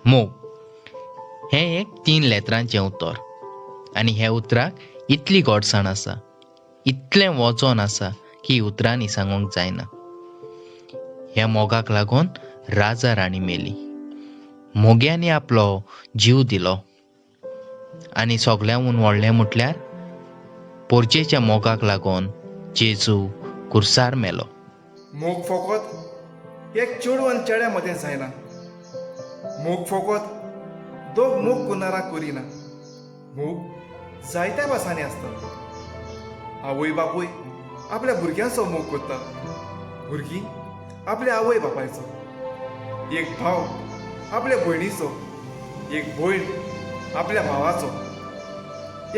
मोग हें एक 3 लेतरांचें उतर आनी ह्या उतराक इतली गोडसाण आसा, इतलें वचोन आसा की उतरांनी सांगूंक जायना. ह्या मोगाक लागून राजा राणी मेली. मोग्यांनी आपलो जीव दिलो आनी सगळ्यांहून व्हडलें म्हटल्यार पोरचेच्या मोगाक लागून जेजू कुर्सार मेलो. मोग फकत एक चेडूं आनी चेड्या मदें जायना. मोग फकत दोग मोग कुनारां करिना. मोग जायत्या भासांनी आसता. आवय बापूय आपल्या भुरग्यांचो मोग करता. भुरगीं आपल्या आवय बापायचो. एक भाव आपल्या भयणीचो. एक भयण आपल्या भावाचो.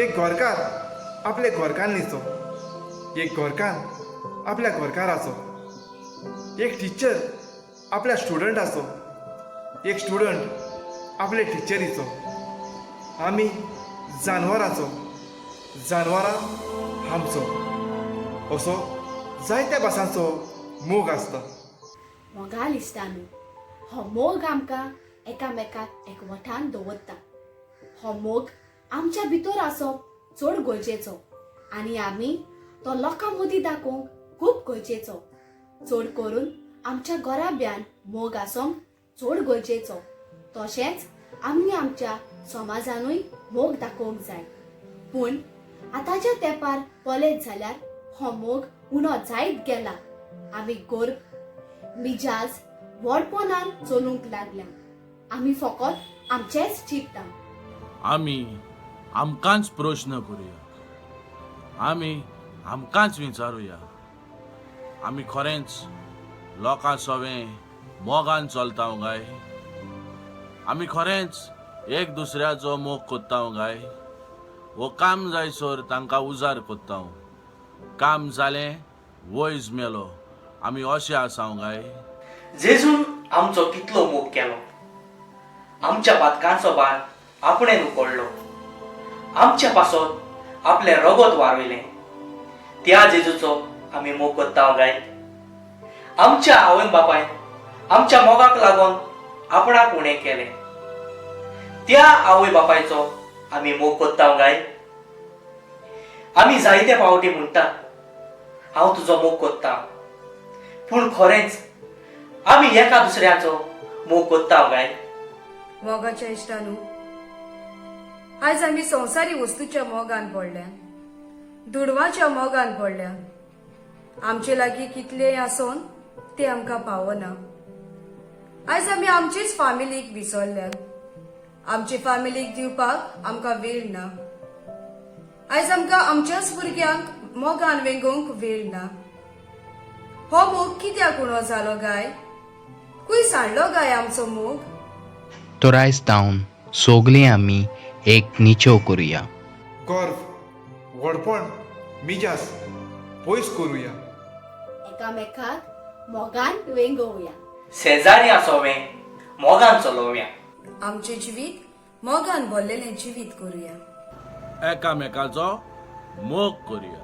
एक घरकार आपल्या घरकान्नीचो. एक घरकार आपल्या घरकाराचो. एक टिचर आपल्या स्टुडंटाचो. एक स्टुडंट आपल्या टिचरीचो. आमी जानवरांचो, जानवरां आमचो. असो जायत्या भासांचो मोग आसता. मोगा लिस्टानू हो मोग आमकां एकामेकाक एकवटान दवरता. हो मोग आमच्या भितर आसप चड गरजेचो आनी आमी तो लोकां मदीं दाखोवंक खूब गरजेचो. चड करून आमच्या घराब्यान मोग आसप चड गरजेचो. तशेंच आमी आमच्या समाजानूय मोग दाखोवंक जाय. पूण आतांच्या तेंपार पळयत जाल्यार हो मोग उणो जायत गेला. आमी गर्व मिजाज व्हडपणान चलूंक लागल्या. आमी फकत आमचेच चिंतता. आमी आमकांच प्रश्न करुया. आमी आमकांच विचारुया. आमी खरेंच लोकां सवें मोगान चलता काय? आमी खरेंच एक दुसऱ्याचो मोग कोत्ता काय? वो काम जायसर तांकां उजार कोत्ता. काम जालें वयज मेलो आमी अशें आसा काय? जेजून आमचो कितलो मोग केलो. आमच्या पातकांचो भार आपणें उकडलो. आमच्या पासत आपलें रगत वारयलें. त्या जेजूचो आमी मोग कोत्ता काय? आमच्या आवय बापायन आमच्या मोगाक लागून आपणाक उणें केलें. त्या आवय बापायचो आमी मोग कोत्ता काय? आमी जायते फावटी म्हणटात हांव तुजो मोग कोत्ता. पूण खरेंच आमी एका दुसऱ्याचो मोग कोत्ता काय? मोगाच्या इश्टानू आयज आमी संवसारी वस्तूच्या मोगान पडल्या. दुडवाच्या मोगान पडल्या. आमचे लागीं कितलेय आसोन ते आमकां पावना. आयज आमी आमचीच फामिलीक विसरल्यात. आमचे फामिलीक दिवपाक आमकां वेळ ना. आयज आमकां आमच्याच भुरग्यांक मोगान वेंगोवंक वेळ ना. हो मोग कित्याक उणो जालो गाय? खूंय सांडलो गाय आमचो मोग? तो आयज तावन सोगलीं आमी एक निचो करुया. गर्व व्हडपण मिजाज पयस करुया. एकामेकाक मोगान वेंगोवया. शेजारी आसोवें मोगान चलोवया. आमचे जिवीत मोगान भरलेलें जिवीत करुया. एकामेकाचो मोग करुया.